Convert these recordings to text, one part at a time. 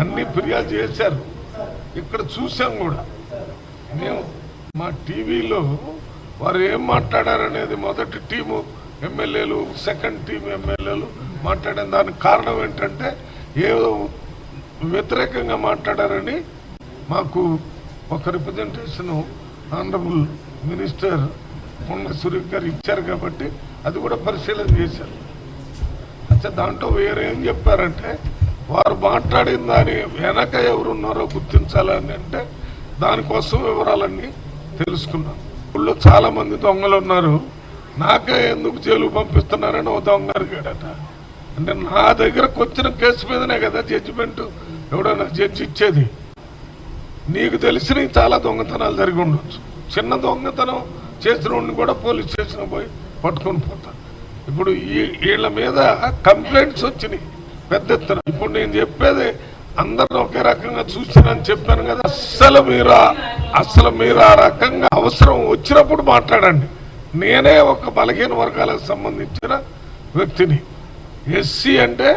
అన్ని ఫిర్యాదు చేశారు. ఇక్కడ చూసాం కూడా మేము మా టీవీలో వారు ఏం మాట్లాడారనేది మొదటి టీము ఎమ్మెల్యేలు సెకండ్ టీం ఎమ్మెల్యేలు మాట్లాడిన దానికి కారణం ఏంటంటే ఏదో వ్యతిరేకంగా మాట్లాడారని మాకు ఒక రిప్రజెంటేషన్ ఆనరబుల్ మినిస్టర్ పొన్న సురేఖ్ గారు ఇచ్చారు కాబట్టి అది కూడా పరిశీలన చేశారు. అంటే దాంట్లో వేరేం చెప్పారంటే వారు మాట్లాడిన దాని వెనక ఎవరున్నారో గుర్తించాలని అంటే దానికోసం వివరాలన్నీ తెలుసుకున్నాం. ఊళ్ళో చాలా మంది దొంగలు ఉన్నారు, నాకే ఎందుకు జైలు పంపిస్తున్నారని ఓ దొంగ అడిగాడట. అంటే నా దగ్గరకు వచ్చిన కేసు మీదనే కదా జడ్జిమెంట్ ఎవడన్నా జడ్జి ఇచ్చేది. నీకు తెలిసిన చాలా దొంగతనాలు జరిగి ఉండొచ్చు. చిన్న దొంగతనం చేసిన కూడా పోలీస్ స్టేషన్ పోయి పట్టుకొని పోతారు. ఇప్పుడు వీళ్ళ మీద కంప్లైంట్స్ వచ్చినాయి పెద్ద ఎత్తున. ఇప్పుడు నేను చెప్పేది అందరిని ఒకే రకంగా చూసినని చెప్పాను కదా. అసలు మీరు ఆ రకంగా అవసరం వచ్చినప్పుడు మాట్లాడండి. నేనే ఒక బలహీన వర్గాలకు సంబంధించిన వ్యక్తిని. ఎస్సీ అంటే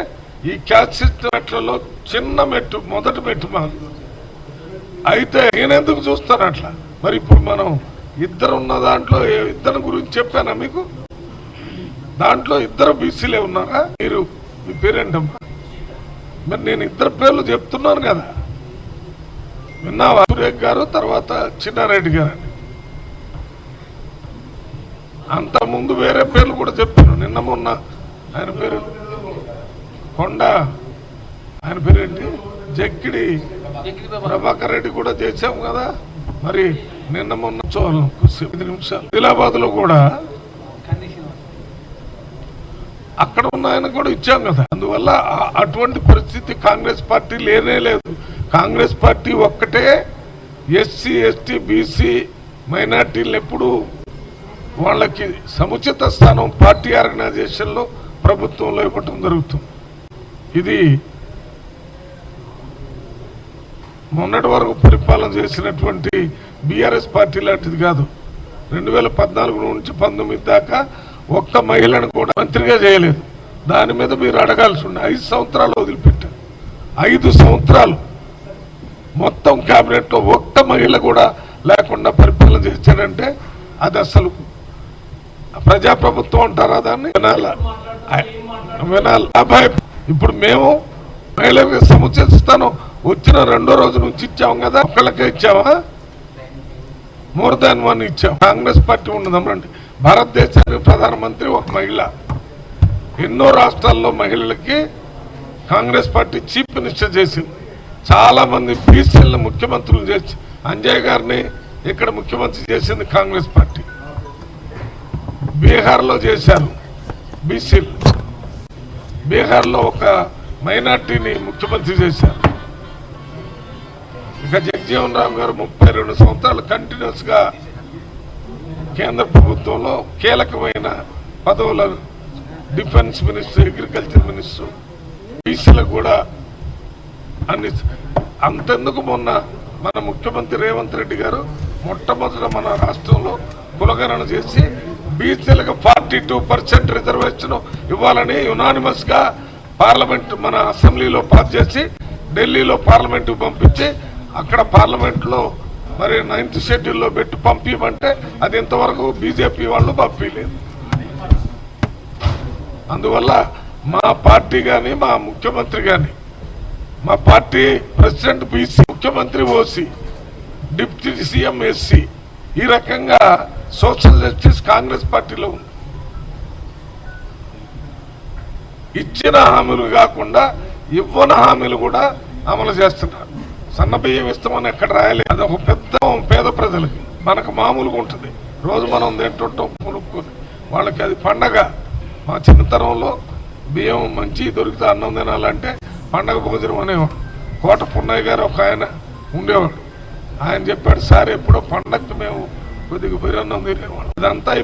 ఈ క్యాస్ట్ మెట్లలో చిన్న మెట్టు, మొదటి మెట్టు మాకు. అయితే నేనెందుకు చూస్తాను అట్లా? మరి ఇప్పుడు మనం ఇద్దరున్న దాంట్లో ఇద్దరి గురించి చెప్పానా మీకు? దాంట్లో ఇద్దరు బీసీలే ఉన్నారా? మీరు మీ పేరేంటమ్మా? మరి నేను ఇద్దరు పేర్లు చెప్తున్నాను కదా, విన్నావా? సురేఖ్ గారు, తర్వాత చిన్నారెడ్డి గారు అని. అంతకుముందు వేరే పేర్లు కూడా చెప్పాను. నిన్న మొన్న ఆయన పేరు కొండ, ఆయన పేరేంటి, జక్కిడి ప్రభాకర్ రెడ్డి కూడా చేశాం కదా. మరి నిన్న మొన్న 5 నిమిషాలు ఆదిలాబాద్ లో కూడా అక్కడ ఉన్న ఆయన కూడా ఇచ్చాం కదా. అందువల్ల అటువంటి పరిస్థితి కాంగ్రెస్ పార్టీ లేనే లేదు. కాంగ్రెస్ పార్టీ ఒక్కటే ఎస్సీ ఎస్టీ బీసీ మైనార్టీలు ఎప్పుడు వాళ్ళకి సముచిత స్థానం పార్టీ ఆర్గనైజేషన్లో ప్రభుత్వంలో ఇవ్వటం జరుగుతుంది. ఇది మొన్నటి వరకు పరిపాలన చేసినటువంటి బీఆర్ఎస్ పార్టీ లాంటిది కాదు. 2014 నుంచి 19 దాకా ఒక్క మహిళను కూడా మంత్రిగా చేయలేదు. దాని మీద మీరు అడగాల్సి ఉండే. 5 సంవత్సరాలు వదిలిపెట్టారు. 5 సంవత్సరాలు మొత్తం కేబినెట్ లో ఒక్క మహిళ కూడా లేకుండా పరిపాలన చేశారంటే అది అసలు ప్రజాప్రభుత్వం అంటారా? దాన్ని వినాలి. ఇప్పుడు మేము మహిళలకు సముచిత స్థానం వచ్చిన 2వ రోజు నుంచి ఇచ్చాము కదా. ఒక్కళ్ళకే ఇచ్చామా? మోర్ దాన్ 1 ఇచ్చాం. కాంగ్రెస్ పార్టీ ఉండదండి. భారతదేశానికి ప్రధానమంత్రి ఒక మహిళ. ఎన్నో రాష్ట్రాల్లో మహిళలకి కాంగ్రెస్ పార్టీ చీఫ్ మినిస్టర్ చేసింది. చాలా మంది బీసీలను ముఖ్యమంత్రులు చేసి, అంజయ్ గారిని ఇక్కడ ముఖ్యమంత్రి చేసింది కాంగ్రెస్ పార్టీ. బీహార్లో చేశారు బీసీలు. బీహార్లో ఒక మైనార్టీని ముఖ్యమంత్రి చేశారు. ఇక జగజీవన్ రామ్ గారు 32 సంవత్సరాలు కంటిన్యూస్ గా కేంద్ర ప్రభుత్వంలో కీలకమైన పదవులను, డిఫెన్స్ మినిస్టర్, అగ్రికల్చర్ మినిస్టర్, బీసీలకు కూడా అన్ని. అంతెందుకు మొన్న మన ముఖ్యమంత్రి రేవంత్ రెడ్డి గారు మొట్టమొదట మన రాష్ట్రంలో కులగణన చేసి బీసీలకు 42% రిజర్వేషన్ ఇవ్వాలని యునానిమస్ గా పార్లమెంట్ మన అసెంబ్లీలో పాస్ చేసి ఢిల్లీలో పార్లమెంట్ పంపించి అక్కడ పార్లమెంట్ లో మరి 9th షెడ్యూల్లో పెట్టి పంపించమంటే అది ఇంతవరకు బీజేపీ వాళ్ళు పంపించలేదు. అందువల్ల మా పార్టీ కానీ మా ముఖ్యమంత్రి కానీ, మా పార్టీ ప్రెసిడెంట్ బీసీ, ముఖ్యమంత్రి ఓసీ, డిప్యూటీ సీఎం ఎస్సీ, ఈ రకంగా సోషల్ జస్టిస్ కాంగ్రెస్ పార్టీలో ఉంది. ఇచ్చిన హామీలు కాకుండా ఇవ్వని హామీలు కూడా అమలు చేస్తున్నారు. సన్న బియ్యం ఇస్తామని ఎక్కడ రాయలేదు. అది ఒక పెద్ద పేద ప్రజలకి. మనకు మామూలుగా ఉంటుంది, రోజు మనం తింటుంటాం కొనుక్కొని. వాళ్ళకి అది పండగ. మా చిన్నతనంలో బియ్యం మంచి దొరికితే అన్నం తినాలంటే పండగ భోజనం అనేవాడు. కోట పున్నయ్య గారు ఒక ఆయన ఉండేవాడు. ఆయన చెప్పాడు, సార్ ఎప్పుడో పండగకి మేము కొద్దిగా బిర్యాన్నం తినేవాడు. ఇదంతా ఇప్పుడు